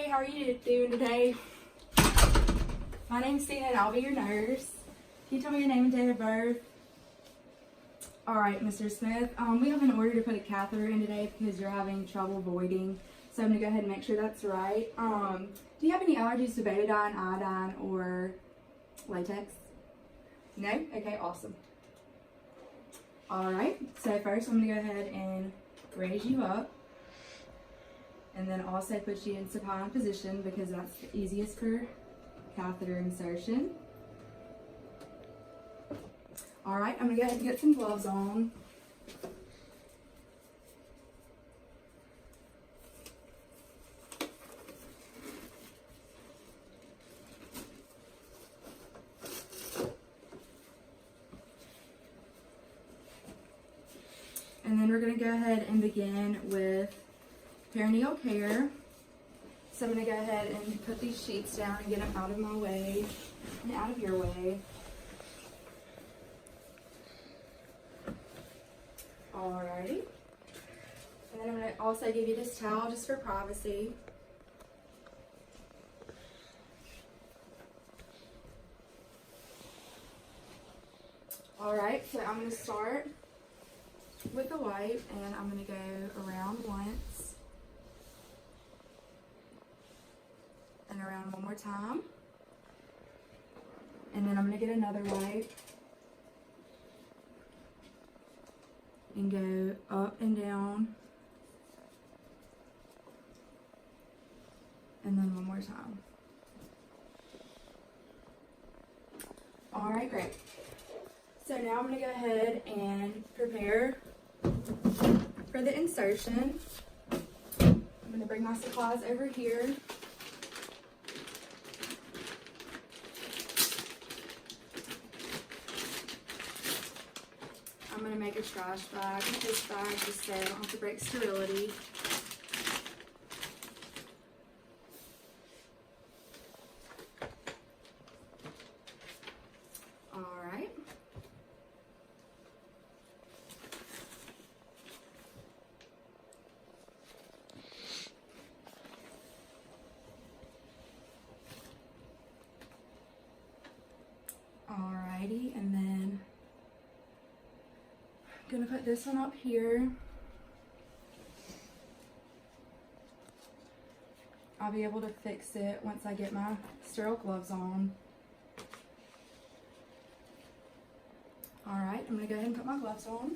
how are you doing today? My name's Tina and I'll be your nurse. Can you tell me your name and date of birth? Alright, Mr. Smith. We have an order to put a catheter in today because you're having trouble voiding. So I'm going to go ahead and make sure that's right. Do you have any allergies to betadine, iodine, or latex? No? Okay, awesome. Alright, so first I'm going to go ahead and raise you up. And then also put you in supine position because that's the easiest for catheter insertion. Alright, I'm going to go ahead and get some gloves on. And then we're going to go ahead and begin with perineal care. So I'm going to go ahead and put these sheets down and get them out of my way and out of your way. Alrighty. And then I'm going to also give you this towel just for privacy. Alright, so I'm going to start with the wipe and I'm going to go around once. And around one more time. And then I'm going to get another wipe and go up and down. And then one more time. Alright, great. So now I'm going to go ahead and prepare for the insertion. I'm going to bring my supplies over here. I'm going to make a trash bag with this bag just so I don't have to break sterility. Alright. Alrighty, and then I'm gonna put this one up here. I'll be able to fix it once I get my sterile gloves on. Alright, I'm gonna go ahead and put my gloves on.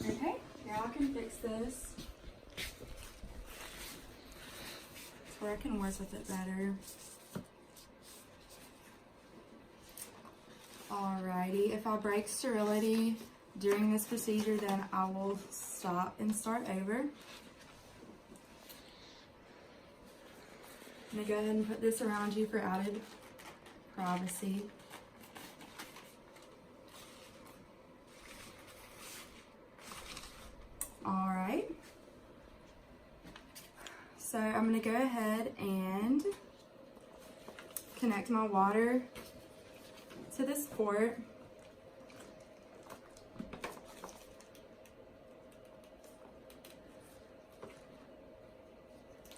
Okay, now I can fix this. It's where I can work with it better. Alrighty, if I break sterility during this procedure, then I will stop and start over. I'm going to go ahead and put this around you for added privacy. Alright, so I'm going to go ahead and connect my water to this port.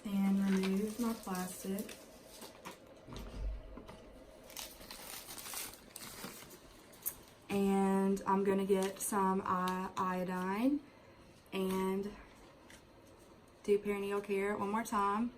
And remove my plastic. And I'm going to get some iodine and do perineal care one more time.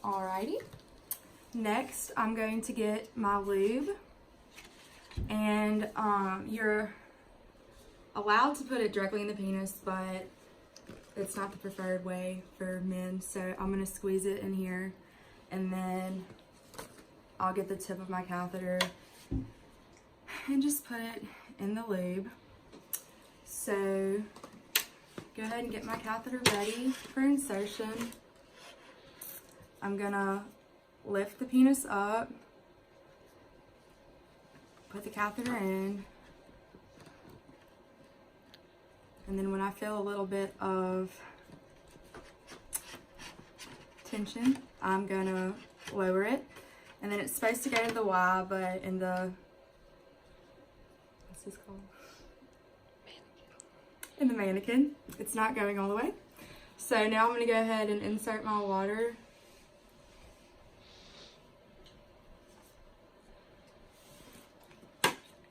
Alrighty. Next, I'm going to get my lube. And you're allowed to put it directly in the penis, but it's not the preferred way for men. So I'm gonna squeeze it in here, and then I'll get the tip of my catheter and just put it in the lube. So go ahead and get my catheter ready for insertion. I'm gonna lift the penis up, put the catheter in, and then when I feel a little bit of tension, I'm gonna lower it. And then it's supposed to go to the Y, but in the, what's this called? In the mannequin, it's not going all the way. So now I'm gonna go ahead and insert my water.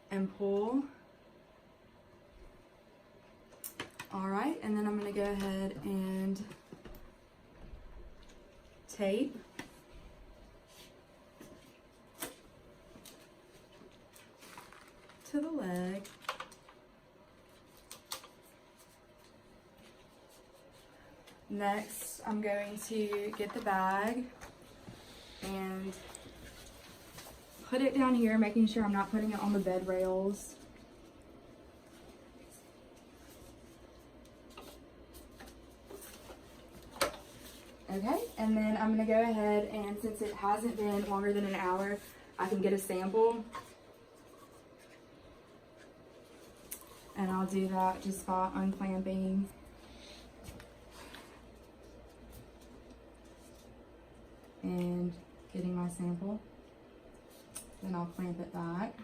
And pull. All right, and then I'm gonna go ahead and tape. To the leg. Next, I'm going to get the bag and put it down here, making sure I'm not putting it on the bed rails. Okay, and then I'm gonna go ahead, and since it hasn't been longer than an hour, I can get a sample. And I'll do that just by unclamping and getting my sample. Then I'll clamp it back.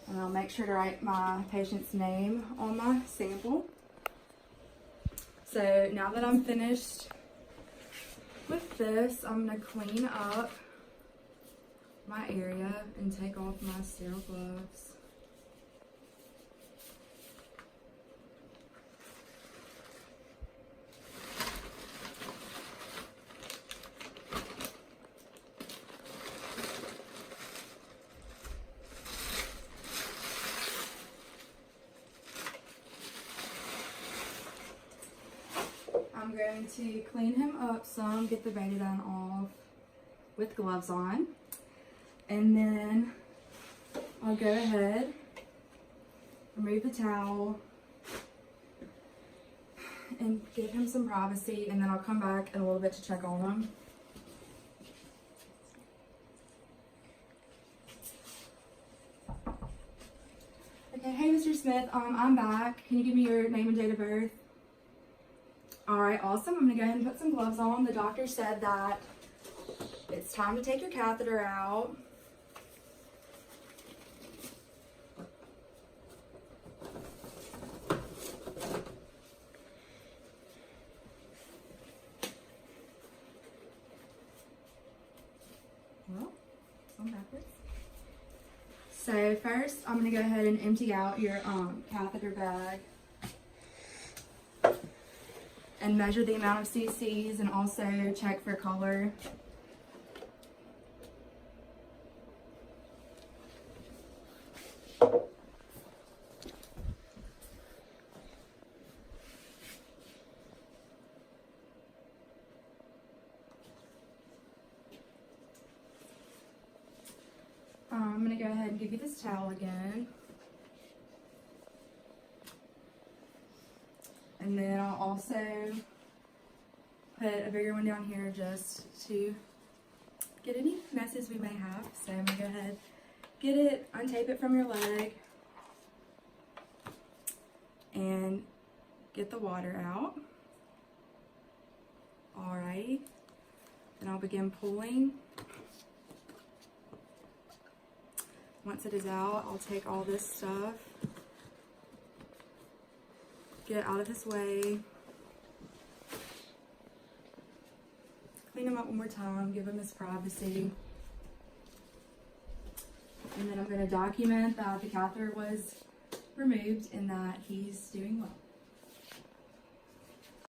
And I'll make sure to write my patient's name on my sample. So now that I'm finished with this, I'm gonna clean up my area and take off my sterile gloves. I'm going to clean him up some, get the betadine off with gloves on, and then I'll go ahead, remove the towel, and give him some privacy, and then I'll come back in a little bit to check on him. Okay, hey Mr. Smith, I'm back. Can you give me your name and date of birth? All right, awesome. I'm gonna go ahead and put some gloves on. The doctor said that it's time to take your catheter out. Well, I'm backwards. So first, I'm gonna go ahead and empty out your catheter bag and measure the amount of cc's and also check for color. I'm gonna go ahead and give you this towel again. And then I'll also put a bigger one down here just to get any messes we may have. So I'm gonna go ahead, get it, untape it from your leg, and get the water out. Alrighty, then I'll begin pulling. Once it is out, I'll take all this stuff, get it out of his way, clean him up one more time, give him his privacy, and then I'm going to document that the catheter was removed and that he's doing well.